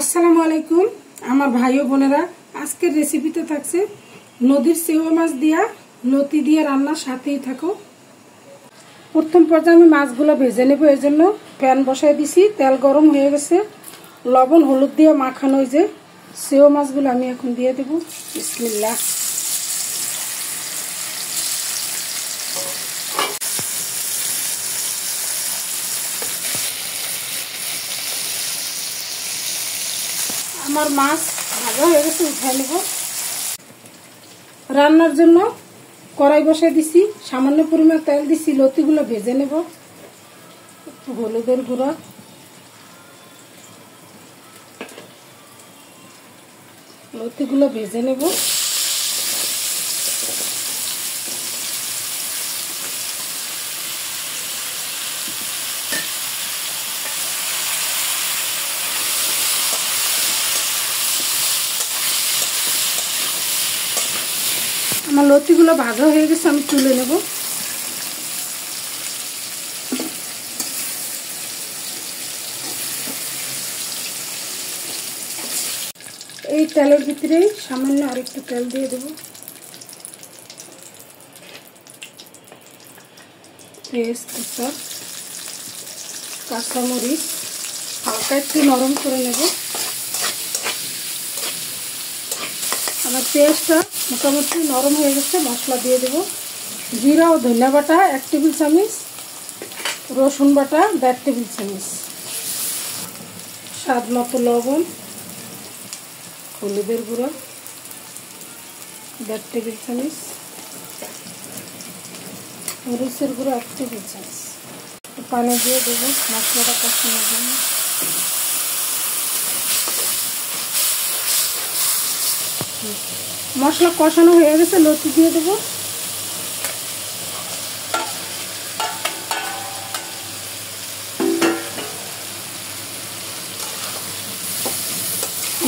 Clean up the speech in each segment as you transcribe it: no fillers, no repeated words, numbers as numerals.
আসসালামু আলাইকুম আমার ভাই ও বোনেরা, আজকের রেসিপিতে থাকছে নদীর সেও মাছ দিয়া লতি দিয়ে রান্নার সাথেই থাকো। প্রথম পর্যায়ে আমি মাছগুলো ভেজে নেব। এর জন্য প্যান বসায় দিছি, তেল গরম হয়ে গেছে। লবণ হলুদ দিয়ে মাখানো যে সেও মাছগুলো আমি এখন দিয়ে দেব। বিসমিল্লাহ। আমার মাছ ভাজা হয়ে গেছে, উঠাই নেব। রান্নার জন্য কড়াই বসাই দিছি, সামান্য পরিমাণ তেল দিছি। লতিগুলো ভেজে নেব। একটু হলুদের গুঁড়া, লতিগুলো ভেজে নেব। আমার লতিগুলো ভাজা হয়ে গেছে, আমি তুলে নেব। এই তেলের ভিতরে সামান্য আরেকটু তেল দিয়ে দেব। তেজপাতা, কাঁচামরিচ হালকা একটু নরম করে নেব। আমার পেঁয়াজটা মোটামুটি নরম হয়ে গেছে, মশলা দিয়ে দেব। জিরা ও ধনিয়া বাটা 1 টেবিল চামচ, রসুন বাটা 1.5 টেবিল চামচ, স্বাদ মতো লবণ, হলুদের গুঁড়ো 1.5 টেবিল চামচ, মরিচের গুঁড়ো 1 টেবিল চামচ। পানি দিয়ে দেবো মশলাটা কষানোর জন্য। মশলা কষানো হয়ে গেছে, লতি দিয়ে দেবো।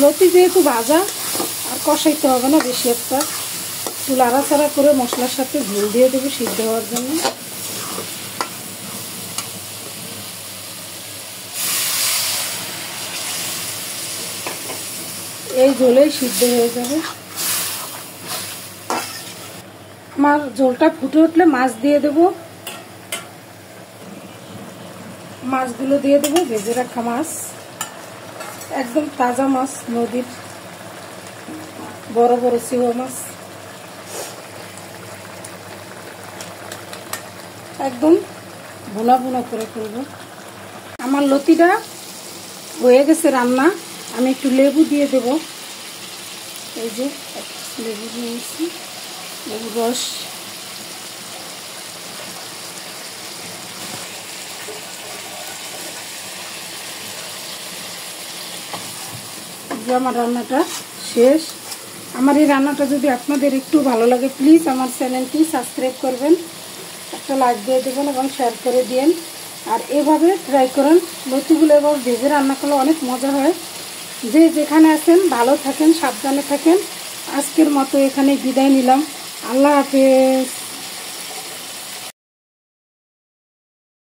লতি যেহেতু ভাজা আর কষাইতে হবে না বেশি একটা, একটু লাড়াচাড়া করে মশলার সাথে ঝোল দিয়ে দেবো সিদ্ধ হওয়ার জন্য। এই ঝোলেই সিদ্ধ হয়ে যাবে। আমার ঝোলটা ফুটে উঠলে মাছ দিয়ে দেব। মাছগুলো দিয়ে দেবো, ভেজে রাখা মাছ, একদম তাজা মাছ, নদীর বড় বড় সেও মাছ, একদম ভুনা ভুনা করে করবো। আমার লতিটা হয়ে গেছে রান্না। আমি একটু লেবু দিয়ে দেব। এই যে লেবু দিয়েছি, লেবুর রস। আমার রান্নাটা শেষ। আমার এই রান্নাটা যদি আপনাদের একটু ভালো লাগে, প্লিজ আমার চ্যানেলটি সাবস্ক্রাইব করবেন, একটা লাইক দিয়ে দেবেন এবং শেয়ার করে দিন। আর এভাবে ট্রাই করেন। লতিগুলো এবার ভেজে রান্না করলে অনেক মজা হয়। যে যেখানে আছেন ভালো থাকেন, সাবধানে থাকেন। আজকের মতো এখানে বিদায় নিলাম। আল্লাহ হাফেজ।